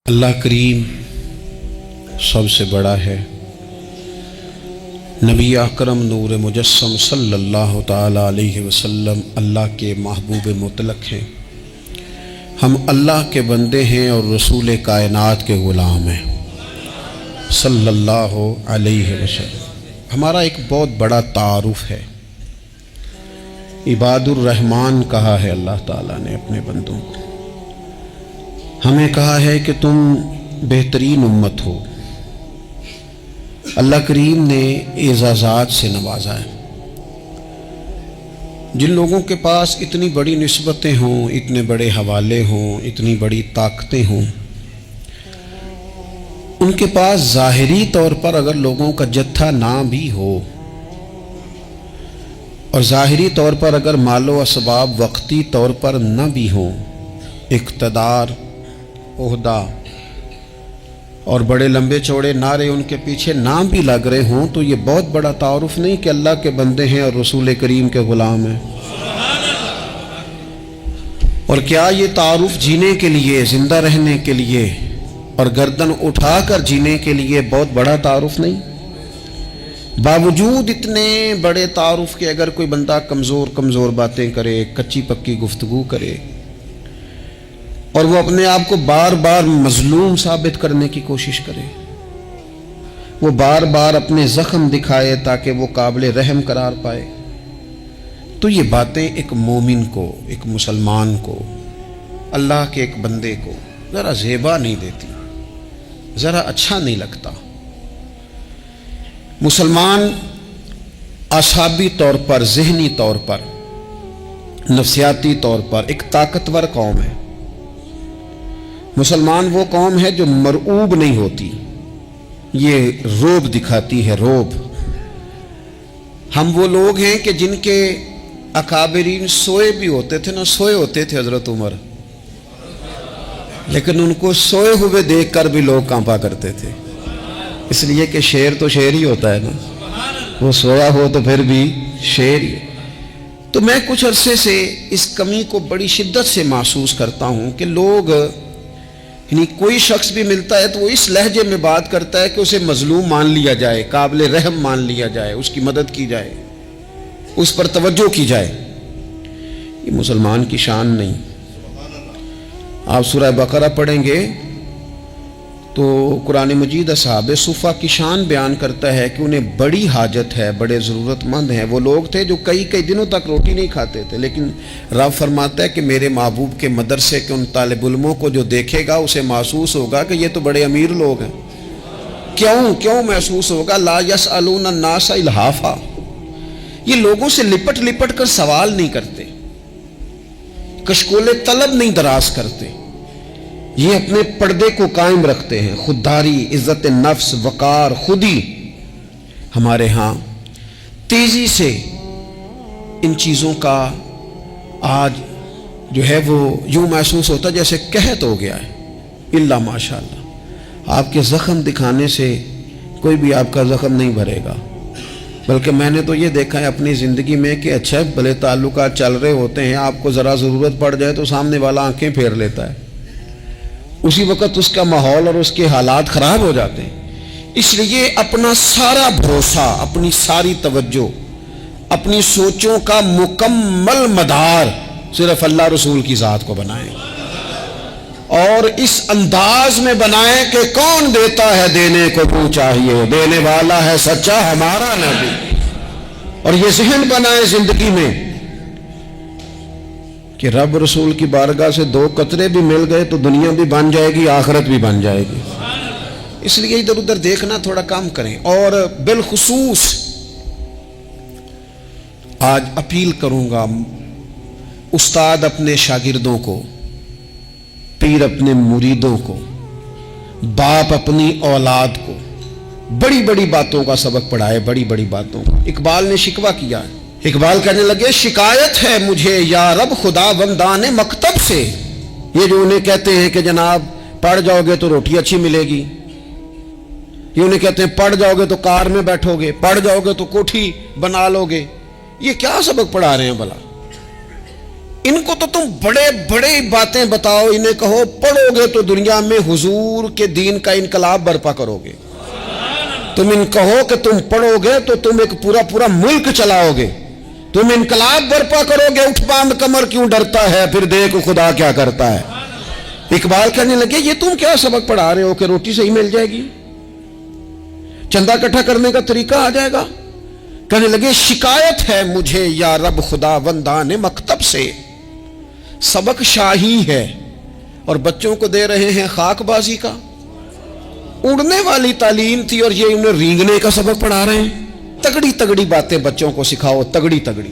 اللہ کریم سب سے بڑا ہے۔ نبی اکرم نور مجسم صلی اللہ تعالی علیہ وسلم اللہ کے محبوب مطلق ہیں۔ ہم اللہ کے بندے ہیں اور رسول کائنات کے غلام ہیں صلی اللہ علیہ وسلم۔ ہمارا ایک بہت بڑا تعارف ہے، عباد الرحمن کہا ہے اللہ تعالیٰ نے اپنے بندوں کو۔ ہمیں کہا ہے کہ تم بہترین امت ہو۔ اللہ کریم نے اعزازات سے نوازا ہے۔ جن لوگوں کے پاس اتنی بڑی نسبتیں ہوں، اتنے بڑے حوالے ہوں، اتنی بڑی طاقتیں ہوں، ان کے پاس ظاہری طور پر اگر لوگوں کا جتھا نہ بھی ہو اور ظاہری طور پر اگر مال و اسباب وقتی طور پر نہ بھی ہوں، اقتدار، عہدہ اور بڑے لمبے چوڑے نعرے ان کے پیچھے نہ بھی لگ رہے ہوں، تو یہ بہت بڑا تعارف نہیں کہ اللہ کے بندے ہیں اور رسول کریم کے غلام ہیں؟ اور کیا یہ تعارف جینے کے لیے، زندہ رہنے کے لیے اور گردن اٹھا کر جینے کے لیے بہت بڑا تعارف نہیں؟ باوجود اتنے بڑے تعارف کے اگر کوئی بندہ کمزور باتیں کرے، کچی پکی گفتگو کرے اور وہ اپنے آپ کو بار بار مظلوم ثابت کرنے کی کوشش کرے، وہ بار بار اپنے زخم دکھائے تاکہ وہ قابل رحم قرار پائے، تو یہ باتیں ایک مومن کو، ایک مسلمان کو، اللہ کے ایک بندے کو ذرا زیبا نہیں دیتی، ذرا اچھا نہیں لگتا۔ مسلمان اعصابی طور پر، ذہنی طور پر، نفسیاتی طور پر ایک طاقتور قوم ہے۔ مسلمان وہ قوم ہے جو مرعوب نہیں ہوتی، یہ روب دکھاتی ہے، روب۔ ہم وہ لوگ ہیں کہ جن کے اکابرین سوئے بھی ہوتے تھے، سوئے ہوتے تھے حضرت عمر، لیکن ان کو سوئے ہوئے دیکھ کر بھی لوگ کانپا کرتے تھے، اس لیے کہ شیر تو شیر ہی ہوتا ہے نا، وہ سویا ہو تو پھر بھی شیر ہی۔ تو میں کچھ عرصے سے اس کمی کو بڑی شدت سے محسوس کرتا ہوں کہ لوگ، یعنی کوئی شخص بھی ملتا ہے تو وہ اس لہجے میں بات کرتا ہے کہ اسے مظلوم مان لیا جائے، قابل رحم مان لیا جائے، اس کی مدد کی جائے، اس پر توجہ کی جائے۔ یہ مسلمان کی شان نہیں۔ آپ سورہ بقرہ پڑھیں گے تو قرآن مجید اصحاب صفہ کی شان بیان کرتا ہے کہ انہیں بڑی حاجت ہے، بڑے ضرورت مند ہیں۔ وہ لوگ تھے جو کئی دنوں تک روٹی نہیں کھاتے تھے، لیکن رب فرماتا ہے کہ میرے محبوب کے مدرسے کے ان طالب علموں کو جو دیکھے گا اسے محسوس ہوگا کہ یہ تو بڑے امیر لوگ ہیں۔ کیوں محسوس ہوگا؟ لا یسألون الناس الحافا، یہ لوگوں سے لپٹ کر سوال نہیں کرتے، کشکول طلب نہیں دراز کرتے، یہ اپنے پردے کو قائم رکھتے ہیں۔ خودداری، عزت نفس، وقار، خودی، ہمارے ہاں تیزی سے ان چیزوں کا آج جو ہے وہ یوں محسوس ہوتا جیسے قحط ہو گیا ہے۔ الا ماشاءاللہ، آپ کے زخم دکھانے سے کوئی بھی آپ کا زخم نہیں بھرے گا، بلکہ میں نے تو یہ دیکھا ہے اپنی زندگی میں کہ اچھا بھلے تعلقات چل رہے ہوتے ہیں، آپ کو ذرا ضرورت پڑ جائے تو سامنے والا آنکھیں پھیر لیتا ہے، اسی وقت اس کا ماحول اور اس کے حالات خراب ہو جاتے ہیں۔ اس لیے اپنا سارا بھروسہ، اپنی ساری توجہ، اپنی سوچوں کا مکمل مدار صرف اللہ رسول کی ذات کو بنائیں، اور اس انداز میں بنائیں کہ کون دیتا ہے دینے کو تو چاہیے، دینے والا ہے سچا ہمارا نبی۔ اور یہ ذہن بنائیں زندگی میں کہ رب رسول کی بارگاہ سے 2 قطرے بھی مل گئے تو دنیا بھی بن جائے گی، آخرت بھی بن جائے گی۔ اس لیے ادھر ادھر دیکھنا تھوڑا کم کریں۔ اور بالخصوص آج اپیل کروں گا، استاد اپنے شاگردوں کو، پیر اپنے مریدوں کو، باپ اپنی اولاد کو بڑی بڑی باتوں کا سبق پڑھائے، بڑی بڑی باتوں کا۔ اقبال نے شکوہ کیا ہے، اقبال کہنے لگے شکایت ہے مجھے یا رب خدا بندان مکتب سے، یہ جو انہیں کہتے ہیں کہ جناب پڑھ جاؤ گے تو روٹی اچھی ملے گی، یہ انہیں کہتے ہیں پڑھ جاؤ گے تو کار میں بیٹھو گے، پڑھ جاؤ گے تو کوٹھی بنا لو گے، یہ کیا سبق پڑھا رہے ہیں بھلا؟ ان کو تو تم بڑے بڑے باتیں بتاؤ، انہیں کہو پڑھو گے تو دنیا میں حضور کے دین کا انقلاب برپا کرو گے، تم ان کہو کہ تم پڑھو گے تو تم ایک پورا پورا ملک چلاؤ گے، تم انقلاب برپا کرو گے، اٹھ باندھ کمر کیوں ڈرتا ہے، پھر دیکھ خدا کیا کرتا ہے۔ اقبال کہنے لگے یہ تم کیا سبق پڑھا رہے ہو کہ روٹی صحیح مل جائے گی، چندہ اکٹھا کرنے کا طریقہ آ جائے گا؟ کہنے لگے شکایت ہے مجھے یا رب خدا وندان مکتب سے، سبق شاہی ہے اور بچوں کو دے رہے ہیں خاک بازی کا، اڑنے والی تعلیم تھی اور یہ انہیں رینگنے کا سبق پڑھا رہے ہیں۔ تگڑی تگڑی باتیں بچوں کو سکھاؤ، تگڑی تگڑی،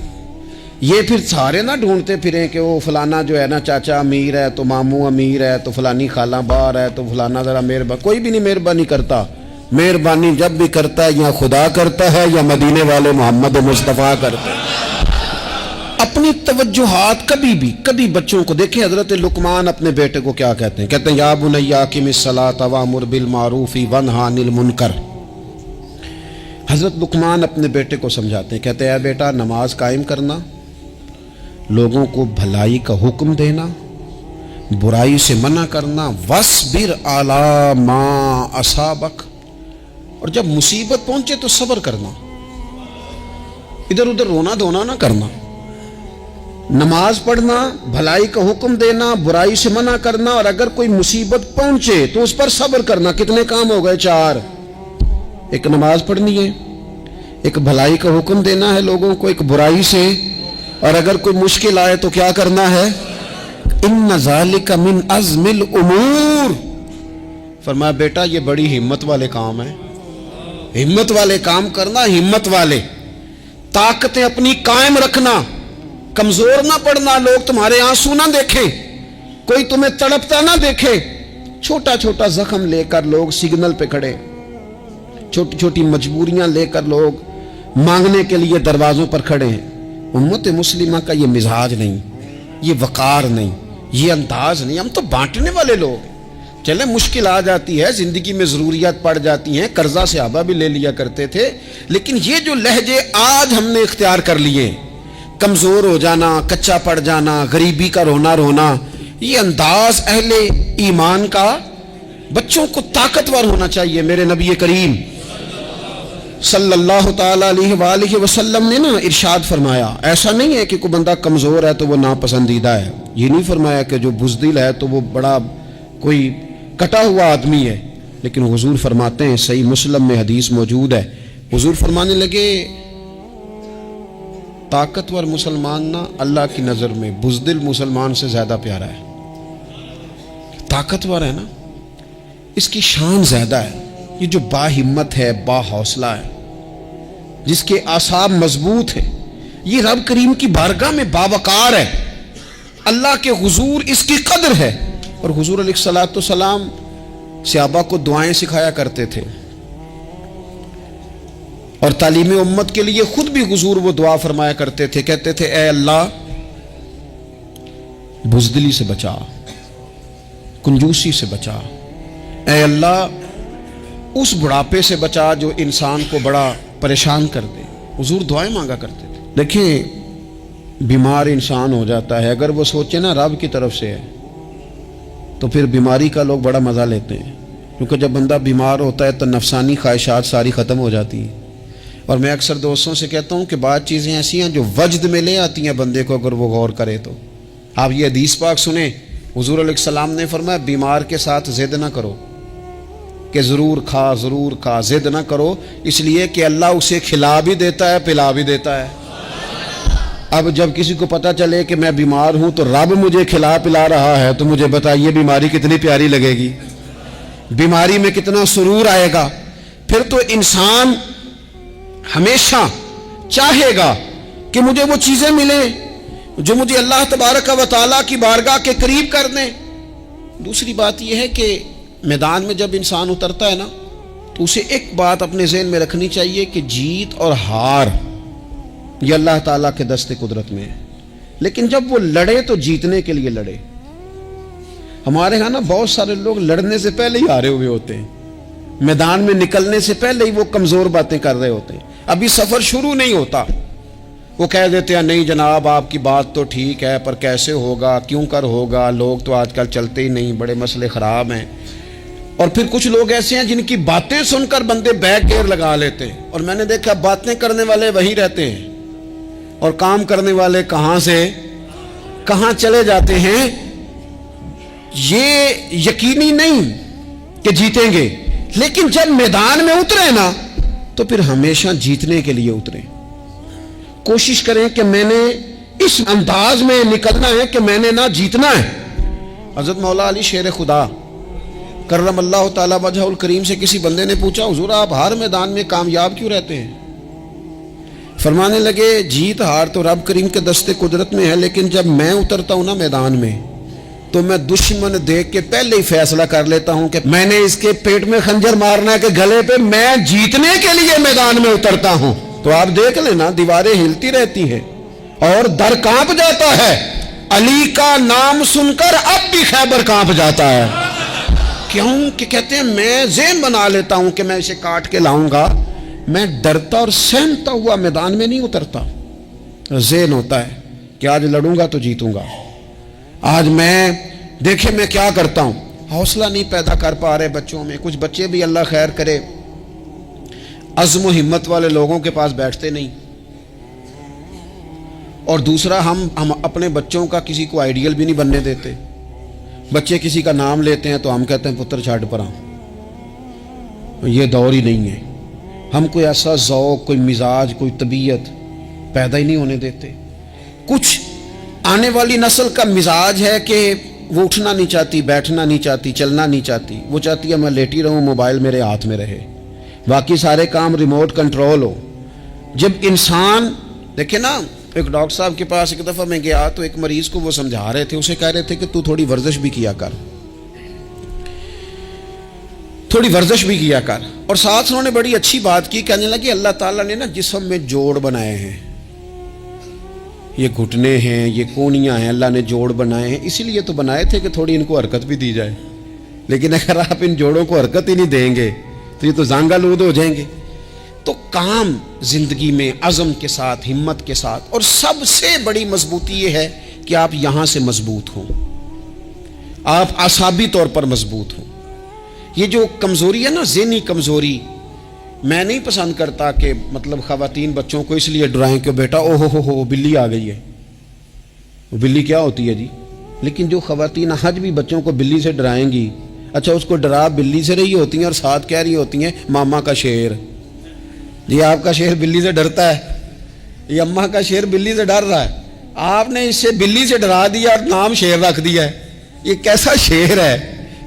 یہ پھر سارے نہ ڈھونڈتے پھریں کہ وہ فلانا جو ہے نا چاچا امیر ہے تو ماموں امیر ہے تو فلانی خالہ باہر ہے تو فلانا ذرا مہربانی، کوئی بھی نہیں مہربانی کرتا، مہربانی جب بھی کرتا ہے یا خدا کرتا ہے یا مدینے والے محمد مصطفیٰ کرتے ہیں۔ اپنی توجہات کبھی بچوں کو دیکھیں، حضرت لقمان اپنے بیٹے کو کیا کہتے ہیں؟ کہتے ہیں یا بنی اقم الصلاۃ وامر بالمعروف وانہی عن المنکر۔ حضرت لقمان اپنے بیٹے کو سمجھاتے ہیں، کہتے ہیں اے بیٹا نماز قائم کرنا، لوگوں کو بھلائی کا حکم دینا، برائی سے منع کرنا، وَاصْبِرْ عَلَىٰ مَا أَصَابَكَ، اور جب مصیبت پہنچے تو صبر کرنا، ادھر ادھر رونا دھونا نہ کرنا، نماز پڑھنا، بھلائی کا حکم دینا، برائی سے منع کرنا، اور اگر کوئی مصیبت پہنچے تو اس پر صبر کرنا۔ کتنے کام ہو گئے؟ 4۔ ایک نماز پڑھنی ہے، ایک بھلائی کا حکم دینا ہے لوگوں کو، ایک برائی سے، اور اگر کوئی مشکل آئے تو کیا کرنا ہے؟ ان ذالک من عزم الامور۔ فرمایا بیٹا یہ بڑی ہمت والے کام ہیں، ہمت والے کام کرنا، ہمت والے، طاقتیں اپنی قائم رکھنا، کمزور نہ پڑنا، لوگ تمہارے آنسو نہ دیکھیں، کوئی تمہیں تڑپتا نہ دیکھے۔ چھوٹا چھوٹا زخم لے کر لوگ سگنل پہ کھڑے، چھوٹی چھوٹی مجبوریاں لے کر لوگ مانگنے کے لیے دروازوں پر کھڑے ہیں۔ امت مسلمہ کا یہ مزاج نہیں، یہ وقار نہیں، یہ انداز نہیں، ہم تو بانٹنے والے لوگ ہیں۔ چلے مشکل آ جاتی ہے، زندگی میں ضروریات پڑ جاتی ہیں، قرضہ صحابہ بھی لے لیا کرتے تھے، لیکن یہ جو لہجے آج ہم نے اختیار کر لیے، کمزور ہو جانا، کچا پڑ جانا، غریبی کا رونا، یہ انداز اہل ایمان کا۔ بچوں کو طاقتور ہونا چاہیے۔ میرے نبی کریم صلی اللہ تعالی علیہ وآلہ وسلم نے نا ارشاد فرمایا، ایسا نہیں ہے کہ کوئی بندہ کمزور ہے تو وہ ناپسندیدہ ہے، یہ نہیں فرمایا کہ جو بزدل ہے تو وہ بڑا کوئی کٹا ہوا آدمی ہے، لیکن حضور فرماتے ہیں، صحیح مسلم میں حدیث موجود ہے، حضور فرمانے لگے طاقتور مسلمان نا اللہ کی نظر میں بزدل مسلمان سے زیادہ پیارا ہے۔ طاقتور ہے نا، اس کی شان زیادہ ہے، یہ جو با ہمت ہے، با حوصلہ ہے، جس کے اعصاب مضبوط ہیں، یہ رب کریم کی بارگاہ میں باوقار ہے، اللہ کے حضور اس کی قدر ہے۔ اور حضور علیہ الصلوۃ والسلام صحابہ کو دعائیں سکھایا کرتے تھے، اور تعلیم امت کے لیے خود بھی حضور وہ دعا فرمایا کرتے تھے، کہتے تھے اے اللہ بزدلی سے بچا، کنجوسی سے بچا، اے اللہ اس بڑھاپے سے بچا جو انسان کو بڑا پریشان کر دے۔ حضور دعائیں مانگا کرتے تھے۔ دیکھیں بیمار انسان ہو جاتا ہے، اگر وہ سوچے نا رب کی طرف سے ہے تو پھر بیماری کا لوگ بڑا مزہ لیتے ہیں، کیونکہ جب بندہ بیمار ہوتا ہے تو نفسانی خواہشات ساری ختم ہو جاتی ہیں۔ اور میں اکثر دوستوں سے کہتا ہوں کہ بعض چیزیں ایسی ہیں جو وجد میں لے آتی ہیں بندے کو، اگر وہ غور کرے تو۔ آپ یہ حدیث پاک سنیں، حضور علیہ السلام نے فرمایا بیمار کے ساتھ ضد نہ کرو کہ ضرور کھا، ضد نہ کرو، اس لیے کہ اللہ اسے کھلا بھی دیتا ہے، پلا بھی دیتا ہے۔ اب جب کسی کو پتہ چلے کہ میں بیمار ہوں تو رب مجھے کھلا پلا رہا ہے تو مجھے بتائیے بیماری کتنی پیاری لگے گی، بیماری میں کتنا سرور آئے گا۔ پھر تو انسان ہمیشہ چاہے گا کہ مجھے وہ چیزیں ملیں جو مجھے اللہ تبارک و تعالیٰ کی بارگاہ کے قریب کر دیں۔ دوسری بات یہ ہے کہ میدان میں جب انسان اترتا ہے نا تو اسے ایک بات اپنے ذہن میں رکھنی چاہیے کہ جیت اور ہار یہ اللہ تعالیٰ کے دست قدرت میں ہے، لیکن جب وہ لڑے تو جیتنے کے لیے لڑے۔ ہمارے ہاں نا بہت سارے لوگ لڑنے سے پہلے ہی ہارے ہوئے ہوتے ہیں، میدان میں نکلنے سے پہلے ہی وہ کمزور باتیں کر رہے ہوتے ہیں، ابھی سفر شروع نہیں ہوتا وہ کہہ دیتے ہیں نہیں جناب آپ کی بات تو ٹھیک ہے پر کیسے ہوگا، کیوں کر ہوگا، لوگ تو آج کل چلتے ہی نہیں، بڑے مسئلے خراب ہیں۔ اور پھر کچھ لوگ ایسے ہیں جن کی باتیں سن کر بندے بیک گیئر لگا لیتے ہیں، اور میں نے دیکھا باتیں کرنے والے وہیں رہتے ہیں اور کام کرنے والے کہاں سے کہاں چلے جاتے ہیں۔ یہ یقینی نہیں کہ جیتیں گے، لیکن جب میدان میں اترے نا تو پھر ہمیشہ جیتنے کے لیے اتریں۔ کوشش کریں کہ میں نے اس انداز میں نکلنا ہے کہ میں نے نہ جیتنا ہے۔ حضرت مولا علی شیر خدا کرم اللہ تعالی وجہ الکریم سے کسی بندے نے پوچھا حضور آپ ہر میدان میں کامیاب کیوں رہتے ہیں؟ فرمانے لگے جیت ہار تو رب کریم کے دستے قدرت میں ہے، لیکن جب میں اترتا ہوں نا میدان میں تو میں دشمن دیکھ کے پہلے ہی فیصلہ کر لیتا ہوں کہ میں نے اس کے پیٹ میں خنجر مارنا ہے کہ گلے پہ، میں جیتنے کے لیے میدان میں اترتا ہوں۔ تو آپ دیکھ لینا دیواریں ہلتی رہتی ہیں اور در کانپ جاتا ہے، علی کا نام سن کر اب بھی خیبر کانپ جاتا ہے۔ کیوں کہ کہتے ہیں میں ذہن بنا لیتا ہوں کہ میں اسے کاٹ کے لاؤں گا، میں ڈرتا اور سہمتا ہوا میدان میں نہیں اترتا۔ ذہن ہوتا ہے کہ آج لڑوں گا تو جیتوں گا، آج میں دیکھیں میں کیا کرتا ہوں۔ حوصلہ نہیں پیدا کر پا رہے بچوں میں، کچھ بچے بھی اللہ خیر کرے عزم و ہمت والے لوگوں کے پاس بیٹھتے نہیں، اور دوسرا ہم اپنے بچوں کا کسی کو آئیڈیل بھی نہیں بننے دیتے۔ بچے کسی کا نام لیتے ہیں تو ہم کہتے ہیں پتر چھاڑ پر یہ دور ہی نہیں ہے۔ ہم کوئی ایسا ذوق، کوئی مزاج، کوئی طبیعت پیدا ہی نہیں ہونے دیتے۔ کچھ آنے والی نسل کا مزاج ہے کہ وہ اٹھنا نہیں چاہتی، بیٹھنا نہیں چاہتی، چلنا نہیں چاہتی، وہ چاہتی ہے میں لیٹی رہوں، موبائل میرے ہاتھ میں رہے، باقی سارے کام ریموٹ کنٹرول ہو۔ جب انسان دیکھیں نا، ایک ڈاکٹر صاحب کے پاس ایک دفعہ میں گیا تو ایک مریض کو وہ سمجھا رہے تھے، اسے کہہ رہے تھے کہ تو تھوڑی ورزش بھی کیا کر، تھوڑی ورزش بھی کیا کر، اور ساتھ انہوں نے بڑی اچھی بات کی، کہنے لگے اللہ تعالیٰ نے نا جسم میں جوڑ بنائے ہیں، یہ گھٹنے ہیں، یہ کونیاں ہیں، اللہ نے جوڑ بنائے ہیں، اسی لیے تو بنائے تھے کہ تھوڑی ان کو حرکت بھی دی جائے، لیکن اگر آپ ان جوڑوں کو حرکت ہی نہیں دیں گے تو یہ تو زانگا لود ہو جائیں گے۔ تو کام زندگی میں عزم کے ساتھ، ہمت کے ساتھ، اور سب سے بڑی مضبوطی یہ ہے کہ آپ یہاں سے مضبوط ہوں، آپ اعصابی طور پر مضبوط ہوں۔ یہ جو کمزوری ہے نا، ذہنی کمزوری، میں نہیں پسند کرتا کہ مطلب خواتین بچوں کو اس لیے ڈرائیں کہ بیٹا او ہو بلی آ گئی ہے۔ وہ بلی کیا ہوتی ہے جی؟ لیکن جو خواتین آج بھی بچوں کو بلی سے ڈرائیں گی، اچھا اس کو ڈرا بلی سے رہی ہوتی ہیں اور ساتھ کہہ رہی ہوتی ہیں ماما کا شیر، جی آپ کا شیر بلی سے ڈرتا ہے، یہ اماں کا شیر بلی سے ڈر رہا ہے، آپ نے اس سے بلی سے ڈرا دیا اور نام شیر رکھ دیا ہے۔ یہ کیسا شیر ہے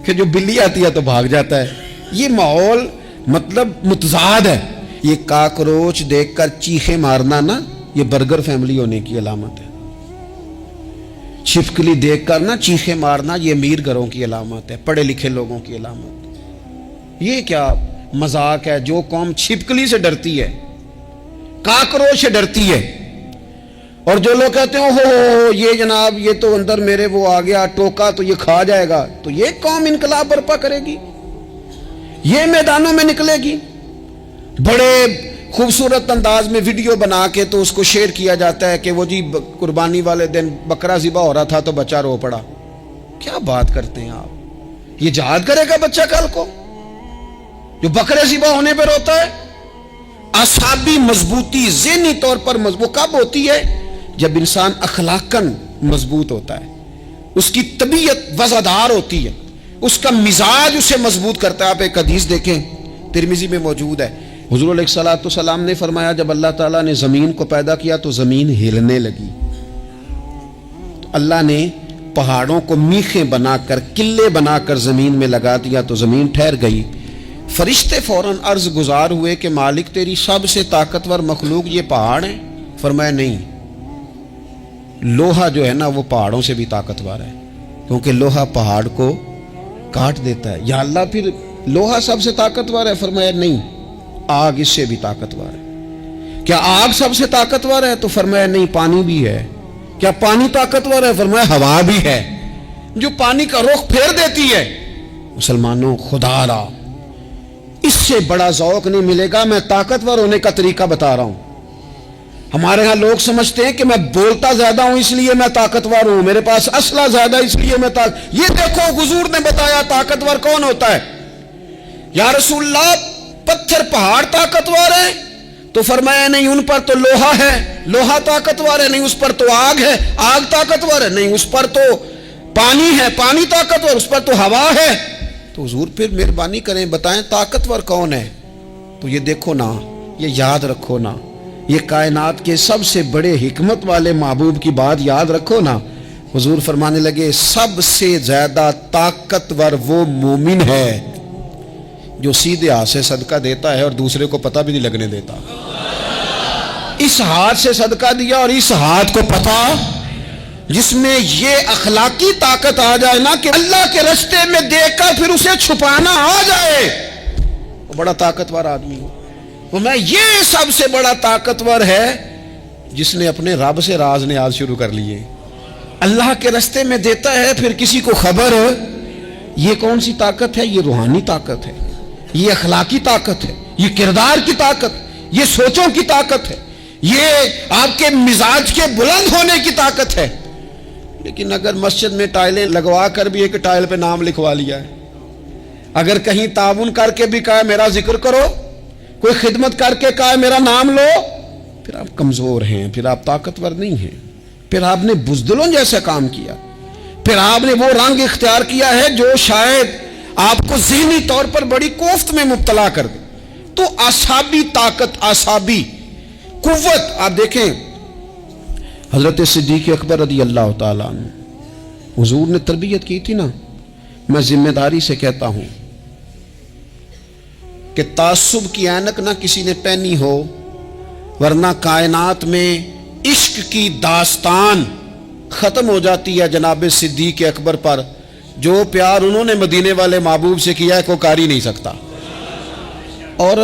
کہ جو بلی آتی ہے تو بھاگ جاتا ہے؟ یہ ماحول مطلب متضاد ہے۔ یہ کاکروچ دیکھ کر چیخیں مارنا نا، یہ برگر فیملی ہونے کی علامت ہے۔ چھپکلی دیکھ کر نا چیخیں مارنا، یہ امیر گھروں کی علامت ہے، پڑھے لکھے لوگوں کی علامت۔ یہ کیا مذاق ہے؟ جو قوم چھپکلی سے ڈرتی ہے، کاکروچ سے ڈرتی ہے، اور جو لوگ کہتے ہیں ہو یہ جناب یہ تو اندر میرے وہ آ گیا ٹوکا تو یہ کھا جائے گا، تو یہ قوم انقلاب برپا کرے گی، یہ میدانوں میں نکلے گی۔ بڑے خوبصورت انداز میں ویڈیو بنا کے تو اس کو شیئر کیا جاتا ہے کہ وہ جی قربانی والے دن بکرا ذبح ہو رہا تھا تو بچہ رو پڑا۔ کیا بات کرتے ہیں آپ؟ یہ جہاد کرے گا بچہ کل کو جو بکرے ذبح ہونے پہ روتا ہے؟ اعصابی مضبوطی، ذہنی طور پر مضبوط کب ہوتی ہے؟ جب انسان اخلاقاً مضبوط ہوتا ہے، اس کی طبیعت وزادار ہوتی ہے، اس کا مزاج اسے مضبوط کرتا ہے۔ آپ ایک حدیث دیکھیں، ترمذی میں موجود ہے، حضور علیہ الصلوۃ والسلام نے فرمایا جب اللہ تعالیٰ نے زمین کو پیدا کیا تو زمین ہلنے لگی، تو اللہ نے پہاڑوں کو میخیں بنا کر، قلعے بنا کر زمین میں لگا دیا تو زمین ٹھہر گئی۔ فرشتے فوراً عرض گزار ہوئے کہ مالک تیری سب سے طاقتور مخلوق یہ پہاڑ ہیں؟ فرمایا نہیں، لوہا جو ہے نا وہ پہاڑوں سے بھی طاقتور ہے، کیونکہ لوہا پہاڑ کو کاٹ دیتا ہے۔ یا اللہ پھر لوہا سب سے طاقتور ہے؟ فرمایا نہیں، آگ اس سے بھی طاقتور ہے۔ کیا آگ سب سے طاقتور ہے؟ تو فرمایا نہیں، پانی بھی ہے۔ کیا پانی طاقتور ہے؟ فرمایا ہوا بھی ہے، جو پانی کا رخ پھیر دیتی ہے۔ مسلمانوں خدا را اس سے بڑا ذوق نہیں ملے گا۔ میں طاقتور ہونے کا طریقہ بتا رہا ہوں، ہمارے ہاں لوگ سمجھتے ہیں کہ میں بولتا زیادہ ہوں اس لیے میں طاقتور ہوں، میرے پاس اسلحہ زیادہ اس لیے میں یہ دیکھو حضور نے بتایا طاقتور کون ہوتا ہے۔ یا رسول اللہ پتھر پہاڑ طاقتور ہیں؟ تو فرمایا نہیں، ان پر تو لوہا ہے، لوہا طاقتور ہے، نہیں اس پر تو آگ ہے، آگ طاقتور ہے، نہیں اس پر تو پانی ہے، پانی طاقتور، اس پر تو ہوا ہے۔ تو حضور پھر مہربانی کریں بتائیں طاقتور کون ہے؟ تو یہ دیکھو نا، یہ یاد رکھو نا، یہ کائنات کے سب سے بڑے حکمت والے محبوب کی بات یاد رکھو نا۔ حضور فرمانے لگے سب سے زیادہ طاقتور وہ مومن ہے جو سیدھے ہاتھ سے صدقہ دیتا ہے اور دوسرے کو پتہ بھی نہیں لگنے دیتا۔ اس ہاتھ سے صدقہ دیا اور اس ہاتھ کو پتہ، جس میں یہ اخلاقی طاقت آ جائے نا کہ اللہ کے رستے میں دیکھ کر پھر اسے چھپانا آ جائے، وہ بڑا طاقتور آدمی ہو۔ وہ میں یہ سب سے بڑا طاقتور ہے جس نے اپنے رب سے راز نیاز شروع کر لیے، اللہ کے رستے میں دیتا ہے پھر کسی کو خبر۔ یہ کون سی طاقت ہے؟ یہ روحانی طاقت ہے، یہ اخلاقی طاقت ہے، یہ کردار کی طاقت، یہ سوچوں کی طاقت ہے، یہ آپ کے مزاج کے بلند ہونے کی طاقت ہے۔ لیکن اگر مسجد میں ٹائلیں لگوا کر بھی ایک ٹائل پہ نام لکھوا لیا ہے، اگر کہیں تعاون کر کے بھی کہا میرا ذکر کرو، کوئی خدمت کر کے کہا میرا نام لو، پھر آپ کمزور ہیں، پھر آپ طاقتور نہیں ہیں، پھر آپ نے بزدلوں جیسا کام کیا، پھر آپ نے وہ رنگ اختیار کیا ہے جو شاید آپ کو ذہنی طور پر بڑی کوفت میں مبتلا کر دے۔ تو اعصابی طاقت، اعصابی قوت، آپ دیکھیں حضرت صدیق اکبر رضی اللہ تعالیٰ عنہ، حضور نے تربیت کی تھی نا۔ میں ذمہ داری سے کہتا ہوں کہ تعصب کی اینک نہ کسی نے پہنی ہو، ورنہ کائنات میں عشق کی داستان ختم ہو جاتی ہے جناب صدیق اکبر پر۔ جو پیار انہوں نے مدینے والے محبوب سے کیا ہے کوئی کر ہی نہیں سکتا۔ اور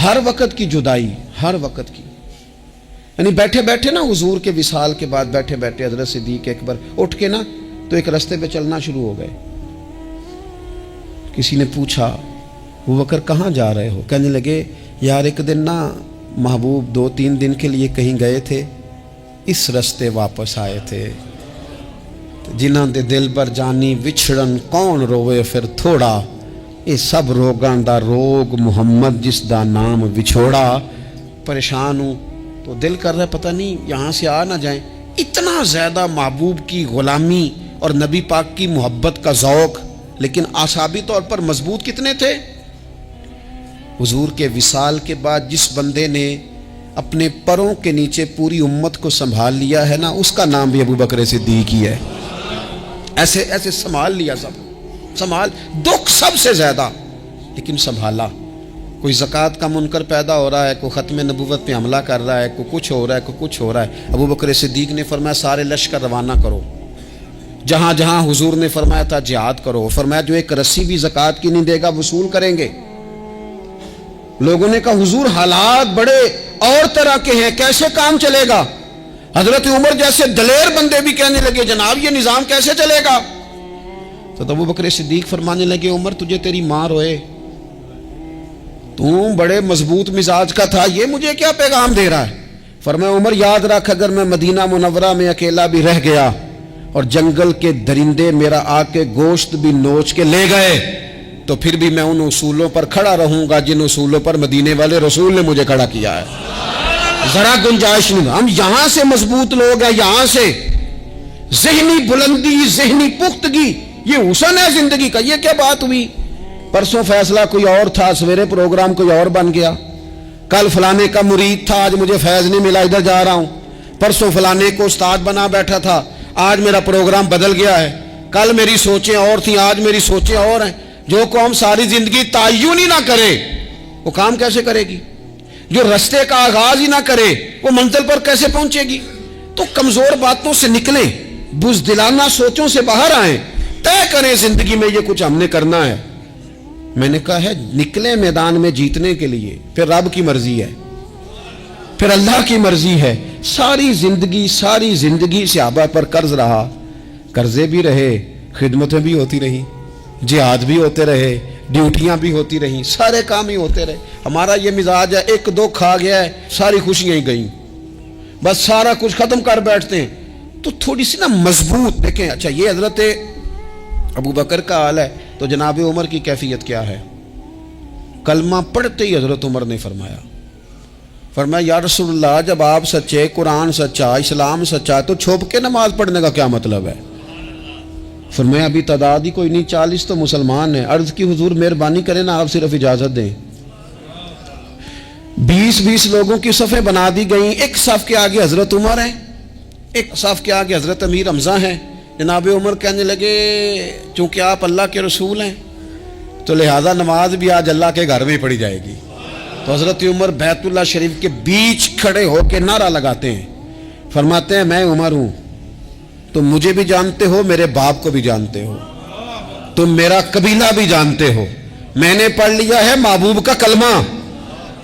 ہر وقت کی جدائی، ہر وقت کی، یعنی بیٹھے بیٹھے نا حضور کے وصال کے بعد بیٹھے بیٹھے حضرت صدیق اکبر اٹھ کے نا تو ایک رستے پہ چلنا شروع ہو گئے۔ کسی نے پوچھا ابو بکر کہاں جا رہے ہو؟ کہنے لگے یار ایک دن نا محبوب 2-3 دن کے لیے کہیں گئے تھے، اس رستے واپس آئے تھے، جنہاں دے دل بر جانی وچھڑن کون روے پھر تھوڑا، یہ سب روگاں دا روگ محمد جس دا نام وچھوڑا۔ پریشان ہوں تو دل کر رہا ہے پتہ نہیں یہاں سے آ نہ جائیں۔ اتنا زیادہ محبوب کی غلامی اور نبی پاک کی محبت کا ذوق، لیکن اعصابی طور پر مضبوط کتنے تھے؟ حضور کے وصال کے بعد جس بندے نے اپنے پروں کے نیچے پوری امت کو سنبھال لیا ہے نا، اس کا نام بھی ابو بکر صدیق ہی ہے۔ ایسے ایسے سنبھال لیا، سب سنبھال، دکھ سب سے زیادہ لیکن سنبھالا۔ کوئی زکوٰۃ کا منکر پیدا ہو رہا ہے، کوئی ختم نبوت پہ حملہ کر رہا ہے، کوئی کچھ ہو رہا ہے، کوئی کچھ ہو رہا ہے، ابو بکر صدیق نے فرمایا سارے لشکر روانہ کرو، جہاں جہاں حضور نے فرمایا تھا جہاد کرو۔ فرمایا جو ایک رسی بھی زکوٰۃ کی نہیں دے گا وصول کریں گے۔ لوگوں نے کہا حضور حالات بڑے اور طرح کے ہیں، کیسے کام چلے گا؟ حضرت عمر جیسے دلیر بندے بھی کہنے لگے جناب یہ نظام کیسے چلے گا؟ تو ابو بکر صدیق فرمانے لگے عمر تجھے تیری ماں روئے، تو بڑے مضبوط مزاج کا تھا، یہ مجھے کیا پیغام دے رہا ہے؟ فرمایا عمر یاد رکھ اگر میں مدینہ منورہ میں اکیلا بھی رہ گیا اور جنگل کے درندے میرا آ کے گوشت بھی نوچ کے لے گئے تو پھر بھی میں ان اصولوں پر کھڑا رہوں گا جن اصولوں پر مدینے والے رسول نے مجھے کھڑا کیا ہے۔ ذرا گنجائش نہیں، ہم یہاں سے مضبوط لوگ ہیں، یہاں سے ذہنی بلندی، ذہنی پختگی، یہ حسن ہے زندگی کا۔ یہ کیا بات ہوئی؟ پرسوں فیصلہ کوئی اور تھا، سویرے پروگرام کوئی اور بن گیا، کل فلانے کا مرید تھا، آج مجھے فیض نہیں ملا ادھر جا رہا ہوں، پرسوں فلانے کو استاد بنا بیٹھا تھا، آج میرا پروگرام بدل گیا ہے، کل میری سوچیں اور تھیں، آج میری سوچیں اور ہیں۔ جو قوم ساری زندگی تعین ہی نہ کرے وہ کام کیسے کرے گی؟ جو رستے کا آغاز ہی نہ کرے وہ منزل پر کیسے پہنچے گی؟ تو کمزور باتوں سے نکلیں، بزدلانہ سوچوں سے باہر آئیں، طے کریں زندگی میں یہ کچھ ہم نے کرنا ہے۔ میں نے کہا ہے نکلیں میدان میں جیتنے کے لیے، پھر رب کی مرضی ہے، پھر اللہ کی مرضی ہے۔ ساری زندگی صحابہ پر قرض رہا، قرضے بھی رہے، خدمتیں بھی ہوتی رہی، جہاد بھی ہوتے رہے، ڈیوٹیاں بھی ہوتی رہیں, سارے کام ہی ہوتے رہے. ہمارا یہ مزاج ہے, ایک دو کھا گیا ہے ساری خوشیاں ہی گئیں, بس سارا کچھ ختم کر بیٹھتے ہیں. تو تھوڑی سی نا مضبوط دیکھیں. اچھا یہ حضرت ابو بکر کا حال ہے, تو جناب عمر کی کیفیت کیا ہے؟ کلمہ پڑھتے ہی حضرت عمر نے فرمایا یا رسول اللہ, جب آپ سچے, قرآن سچا, اسلام سچا, تو چھپ کے نماز پڑھنے کا کیا مطلب ہے؟ فرمایا ابھی تعداد ہی کوئی نہیں, 40 تو مسلمان ہیں. عرض کی حضور مہربانی کریں نا, آپ صرف اجازت دیں. 20 لوگوں کی صفیں بنا دی گئیں. ایک صف کے آگے حضرت عمر ہیں, ایک صف کے آگے حضرت امیر حمزہ ہیں. جناب عمر کہنے لگے چونکہ آپ اللہ کے رسول ہیں تو لہذا نماز بھی آج اللہ کے گھر میں پڑھی جائے گی. تو حضرت عمر بیت اللہ شریف کے بیچ کھڑے ہو کے نعرہ لگاتے ہیں, فرماتے ہیں میں عمر ہوں, تم مجھے بھی جانتے ہو, میرے باپ کو بھی جانتے ہو, تم میرا قبیلہ بھی جانتے ہو, میں نے پڑھ لیا ہے محبوب کا کلمہ.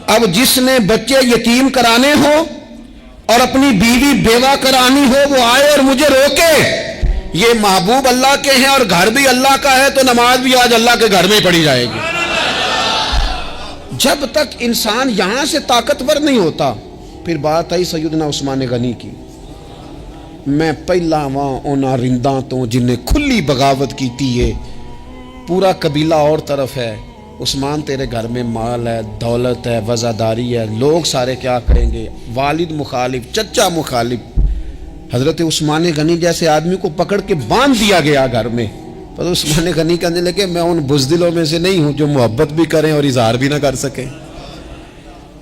اب جس نے بچے یتیم کرانے ہو اور اپنی بیوی بیوہ کرانی ہو وہ آئے اور مجھے روکے. یہ محبوب اللہ کے ہیں اور گھر بھی اللہ کا ہے, تو نماز بھی آج اللہ کے گھر میں پڑھی جائے گی. جب تک انسان یہاں سے طاقتور نہیں ہوتا. پھر بات آئی سیدنا عثمان غنی کی. میں پہلا وہاں اونا رنداں تو جنہیں کھلی بغاوت کی تھی, ہے پورا قبیلہ اور طرف ہے. عثمان تیرے گھر میں مال ہے, دولت ہے, وزاداری ہے, لوگ سارے کیا کریں گے؟ والد مخالف, چچا مخالف. حضرت عثمان غنی جیسے آدمی کو پکڑ کے باندھ دیا گیا گھر میں. پر عثمان غنی کہنے لگے میں ان بزدلوں میں سے نہیں ہوں جو محبت بھی کریں اور اظہار بھی نہ کر سکیں,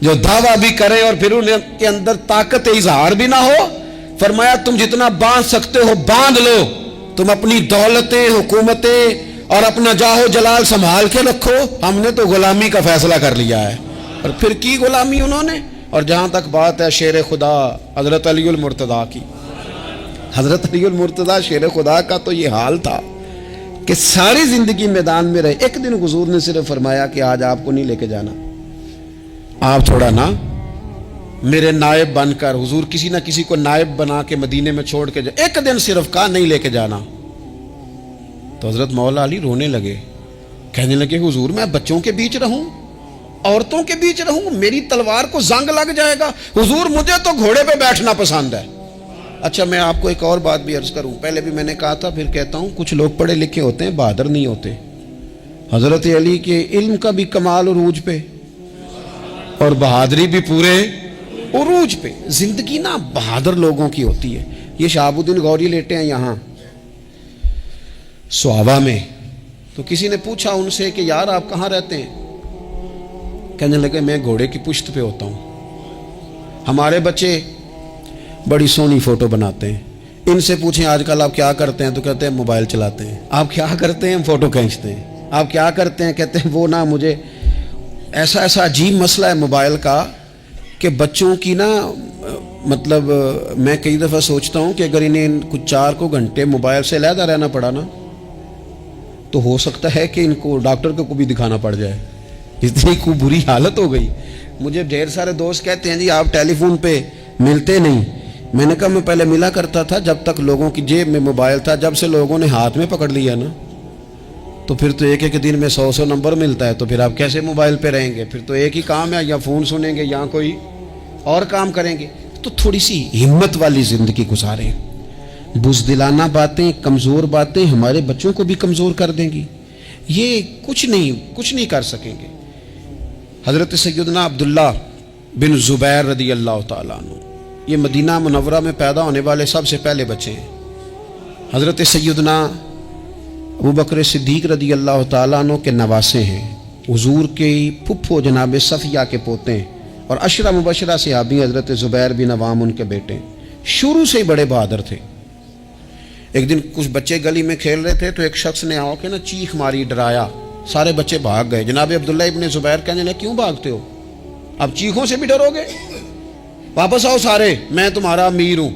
جو دعویٰ بھی کریں اور پھر ان کے اندر طاقت اظہار بھی نہ ہو. فرمایا تم جتنا باندھ سکتے ہو باندھ لو, تم اپنی دولتیں, حکومتیں اور اپنا جاہو جلال سنبھال کے رکھو, ہم نے تو غلامی کا فیصلہ کر لیا ہے. اور پھر کی غلامی انہوں نے. اور جہاں تک بات ہے شیر خدا حضرت علی المرتضیٰ کی, حضرت علی المرتضیٰ شیر خدا کا تو یہ حال تھا کہ ساری زندگی میدان میں رہے. ایک دن حضور نے صرف فرمایا کہ آج آپ کو نہیں لے کے جانا, آپ تھوڑا نا میرے نائب بن کر, حضور کسی نہ کسی کو نائب بنا کے مدینے میں چھوڑ کے ایک دن صرف کہا نہیں لے کے جانا. تو حضرت مولا علی رونے لگے, کہنے لگے حضور میں بچوں کے بیچ رہوں, عورتوں کے بیچ رہوں, میری تلوار کو زنگ لگ جائے گا. حضور مجھے تو گھوڑے پہ بیٹھنا پسند ہے. اچھا میں آپ کو ایک اور بات بھی عرض کروں, پہلے بھی میں نے کہا تھا پھر کہتا ہوں, کچھ لوگ پڑھے لکھے ہوتے ہیں بہادر نہیں ہوتے. حضرت علی کے علم کا بھی کمال عروج پہ اور بہادری بھی پورے عروج پہ. زندگی نا بہادر لوگوں کی ہوتی ہے. یہ شہاب الدین غوری لیٹے ہیں یہاں سوابا میں, تو کسی نے پوچھا ان سے کہ یار آپ کہاں رہتے ہیں؟ کہنے لگے میں گھوڑے کی پشت پہ ہوتا ہوں. ہمارے بچے بڑی سونی فوٹو بناتے ہیں, ان سے پوچھیں آج کل آپ کیا کرتے ہیں تو کہتے ہیں موبائل چلاتے ہیں. آپ کیا کرتے ہیں؟ فوٹو کھینچتے ہیں. آپ کیا کرتے ہیں؟ کہتے ہیں وہ نا مجھے ایسا عجیب مسئلہ ہے موبائل کا کہ بچوں کی نا مطلب میں کئی دفعہ سوچتا ہوں کہ اگر انہیں کچھ 4 گھنٹے موبائل سے علیحدہ رہنا پڑا نا تو ہو سکتا ہے کہ ان کو ڈاکٹر کو بھی دکھانا پڑ جائے, اتنی کو بری حالت ہو گئی. مجھے ڈھیر سارے دوست کہتے ہیں جی آپ ٹیلی فون پہ ملتے نہیں. میں نے کہا میں پہلے ملا کرتا تھا جب تک لوگوں کی جیب میں موبائل تھا, جب سے لوگوں نے ہاتھ میں پکڑ لیا نا تو پھر تو ایک دن میں 100 نمبر ملتا ہے, تو پھر آپ کیسے موبائل پہ رہیں گے؟ پھر تو ایک ہی کام ہے, یا فون سنیں گے یا کوئی اور کام کریں گے. تو تھوڑی سی ہمت والی زندگی گزاریں. بزدلانہ باتیں, کمزور باتیں ہمارے بچوں کو بھی کمزور کر دیں گی. یہ کچھ نہیں کر سکیں گے. حضرت سیدنا عبداللہ بن زبیر رضی اللہ تعالیٰ عنہ, یہ مدینہ منورہ میں پیدا ہونے والے سب سے پہلے بچے ہیں. حضرت سیدنا ابوبکر صدیق رضی اللہ تعالیٰ عنہ کے نواسے ہیں. حضور کے پھپھو جناب صفیہ کے پوتے ہیں, اور عشرہ مبشرہ صحابی حضرت زبیر بن عوام ان کے بیٹے ہیں. شروع سے ہی بڑے بہادر تھے. ایک دن کچھ بچے گلی میں کھیل رہے تھے تو ایک شخص نے آ کے نا چیخ ماری, ڈرایا, سارے بچے بھاگ گئے. جناب عبداللہ ابن زبیر کہنے لگے کیوں بھاگتے ہو؟ اب چیخوں سے بھی ڈرو گے؟ واپس آؤ سارے, میں تمہارا امیر ہوں,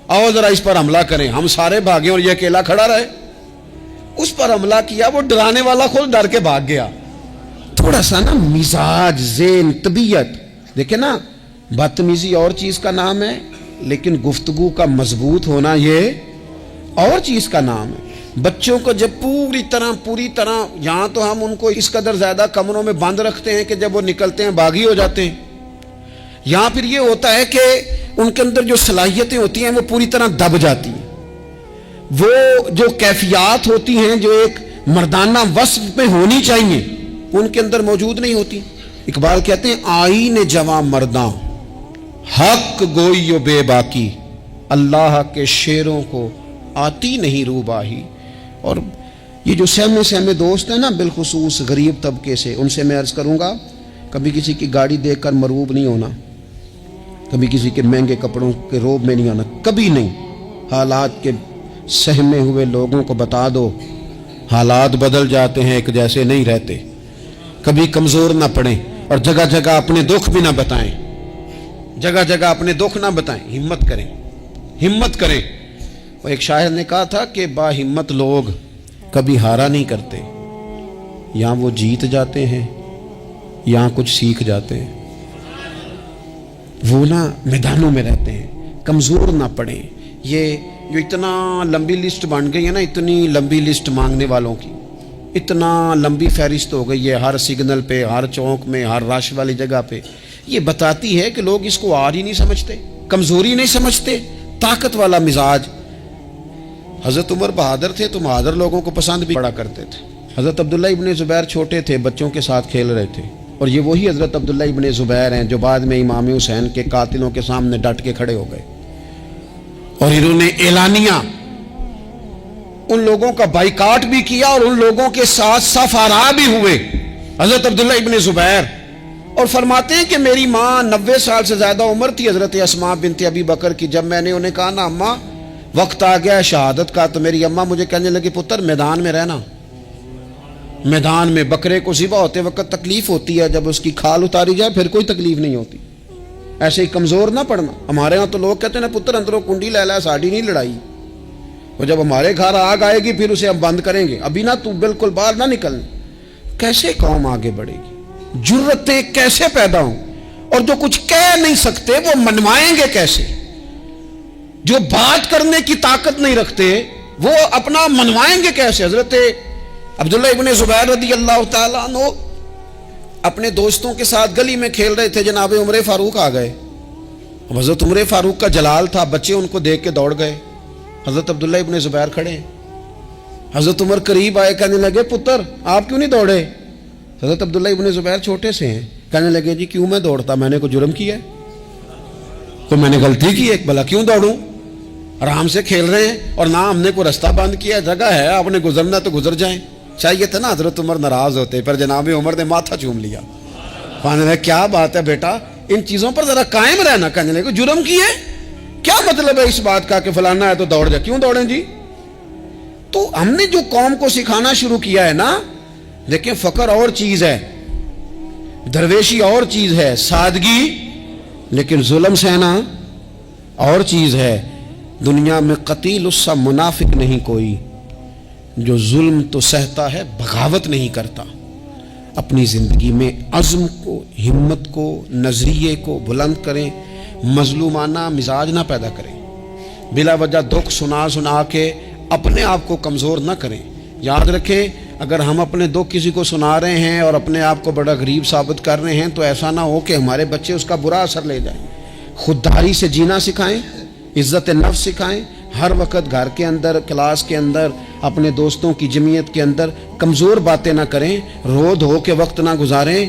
آؤ ذرا اس پر حملہ کریں. ہم سارے بھاگے اور یہ اکیلا کھڑا رہے. اس پر حملہ کیا, وہ ڈرانے والا خود ڈر کے بھاگ گیا. تھوڑا سا نا مزاج, ذہن, طبیعت دیکھیں نا, بدتمیزی اور چیز کا نام ہے لیکن گفتگو کا مضبوط ہونا یہ اور چیز کا نام ہے. بچوں کو جب پوری طرح یہاں تو ہم ان کو اس قدر زیادہ کمروں میں بند رکھتے ہیں کہ جب وہ نکلتے ہیں باغی ہو جاتے ہیں. یہاں پھر یہ ہوتا ہے کہ ان کے اندر جو صلاحیتیں ہوتی ہیں وہ پوری طرح دب جاتی ہیں. وہ جو کیفیات ہوتی ہیں جو ایک مردانہ وصف میں ہونی چاہیے ان کے اندر موجود نہیں ہوتی. اقبال کہتے ہیں آئین جواں مرداں حق گوئی و بے باکی، اللہ کے شیروں کو آتی نہیں روباہی. اور یہ جو سہمے دوست ہیں نا بالخصوص غریب طبقے سے، ان سے میں عرض کروں گا کبھی کسی کی گاڑی دیکھ کر مرعوب نہیں ہونا، کبھی کسی کے مہنگے کپڑوں کے روب میں نہیں آنا، کبھی نہیں. حالات کے سہمے ہوئے لوگوں کو بتا دو حالات بدل جاتے ہیں، ایک جیسے نہیں رہتے. کبھی کمزور نہ پڑیں اور جگہ جگہ اپنے دکھ بھی نہ بتائیں، جگہ جگہ اپنے دکھ نہ بتائیں. ہمت کریں. اور ایک شاعر نے کہا تھا کہ با ہمت لوگ کبھی ہارا نہیں کرتے، یہاں وہ جیت جاتے ہیں یہاں کچھ سیکھ جاتے ہیں. وہ نا میدانوں میں رہتے ہیں. کمزور نہ پڑیں. یہ جو اتنا لمبی لسٹ بن گئی ہے نا، اتنی لمبی لسٹ مانگنے والوں کی، اتنا لمبی فہرست ہو گئی ہے ہر سگنل پہ، ہر چوک میں، ہر رش والی جگہ پہ. یہ بتاتی ہے کہ لوگ اس کو آر ہی نہیں سمجھتے، کمزوری نہیں سمجھتے، طاقت والا مزاج. حضرت عمر بہادر تھے تو بہادر لوگوں کو پسند بھی بڑا کرتے تھے. حضرت عبداللہ ابن زبیر چھوٹے تھے، بچوں کے ساتھ کھیل رہے تھے، اور یہ وہی حضرت عبداللہ ابن زبیر ہیں جو بعد میں امام حسین کے قاتلوں کے سامنے ڈٹ کے کھڑے ہو گئے اور انہوں نے اعلانیہ ان لوگوں کا بائیکاٹ بھی کیا اور ان لوگوں کے ساتھ صف آرا بھی ہوئے. حضرت عبداللہ ابن زبیر اور فرماتے ہیں کہ میری ماں 90 سال سے زیادہ عمر تھی حضرت اسماء بنت ابی بکر کی. جب میں نے انہیں کہا نا اماں وقت آ گیا ہے شہادت کا، تو میری اماں مجھے کہنے لگی پتر میدان میں رہنا. میدان میں بکرے کو ذبح ہوتے وقت تکلیف ہوتی ہے، جب اس کی کھال اتاری جائے پھر کوئی تکلیف نہیں ہوتی. ایسے ہی کمزور نہ پڑنا. ہمارے ہاں تو لوگ کہتے ہیں نا پتر اندروں کنڈی لے لا، ساڑی نہیں لڑائی. اور جب ہمارے گھر آگ آئے گی پھر اسے ہم بند کریں گے، ابھی نہ تو بالکل باہر نہ نکلنا. کیسے قوم آگے بڑھے گی؟ جرتیں کیسے پیدا ہوں؟ اور جو کچھ کہہ نہیں سکتے وہ منوائیں گے کیسے؟ جو بات کرنے کی طاقت نہیں رکھتے وہ اپنا منوائیں گے کیسے؟ حضرت عبداللہ ابن زبیر رضی اللہ تعالیٰ عنہ اپنے دوستوں کے ساتھ گلی میں کھیل رہے تھے، جناب عمر فاروق آ گئے. حضرت عمر فاروق کا جلال تھا، بچے ان کو دیکھ کے دوڑ گئے. حضرت عبداللہ ابن زبیر کھڑے ہیں. حضرت عمر قریب آئے، کہنے لگے پتر آپ کیوں نہیں دوڑے؟ حضرت عبداللہ ابن زبیر چھوٹے سے ہیں، کہنے لگے جی کیوں میں دوڑتا، میں نے کوئی جرم کیا ہے؟ کوئی میں نے غلطی کی ہے؟ بھلا کیوں دوڑوں؟ آرام سے کھیل رہے ہیں اور نہ ہم نے کوئی رستہ بند کیا، جگہ ہے، آپ نے گزرنا تو گزر جائیں. چاہیے تھا نا حضرت عمر ناراض ہوتے، پر جناب عمر نے ماتھا چوم لیا. کہنے لگے کیا بات ہے بیٹا، ان چیزوں پر ذرا قائم رہنا. کہنے لگے جرم کی ہے؟ کیا مطلب ہے اس بات کا کہ فلانا ہے تو دوڑ جائے؟ کیوں دوڑیں جی؟ تو ہم نے جو قوم کو سکھانا شروع کیا ہے نا، دیکھیں فقر اور چیز ہے، درویشی اور چیز ہے، سادگی، لیکن ظلم سہنا اور چیز ہے. دنیا میں قتیل اس سا منافق نہیں کوئی جو ظلم تو سہتا ہے بغاوت نہیں کرتا. اپنی زندگی میں عزم کو، ہمت کو، نظریے کو بلند کریں، مظلومانہ مزاج نہ پیدا کریں، بلا وجہ دکھ سنا کے اپنے آپ کو کمزور نہ کریں. یاد رکھیں اگر ہم اپنے دکھ کسی کو سنا رہے ہیں اور اپنے آپ کو بڑا غریب ثابت کر رہے ہیں تو ایسا نہ ہو کہ ہمارے بچے اس کا برا اثر لے جائیں. خودداری سے جینا سکھائیں، عزت نفس سکھائیں. ہر وقت گھر کے اندر، کلاس کے اندر، اپنے دوستوں کی جمعیت کے اندر کمزور باتیں نہ کریں، رو دھو کے وقت نہ گزاریں.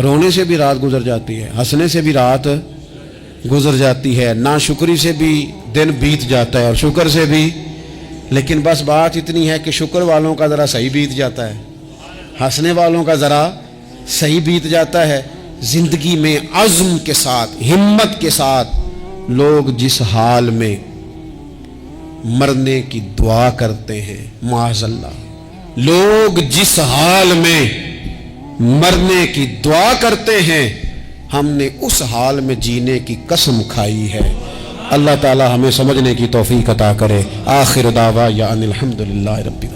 رونے سے بھی رات گزر جاتی ہے، ہنسنے سے بھی رات گزر جاتی ہے، ناشکری سے بھی دن بیت جاتا ہے اور شکر سے بھی. لیکن بس بات اتنی ہے کہ شکر والوں کا ذرا صحیح بیت جاتا ہے، ہنسنے والوں کا ذرا صحیح بیت جاتا ہے. زندگی میں عزم کے ساتھ، ہمت کے ساتھ لوگ جس حال میں مرنے کی دعا کرتے ہیں، معاذ اللہ، لوگ جس حال میں مرنے کی دعا کرتے ہیں، ہم نے اس حال میں جینے کی قسم کھائی ہے. اللہ تعالی ہمیں سمجھنے کی توفیق عطا کرے. آخر دعوانا ان الحمدللہ رب العالمین.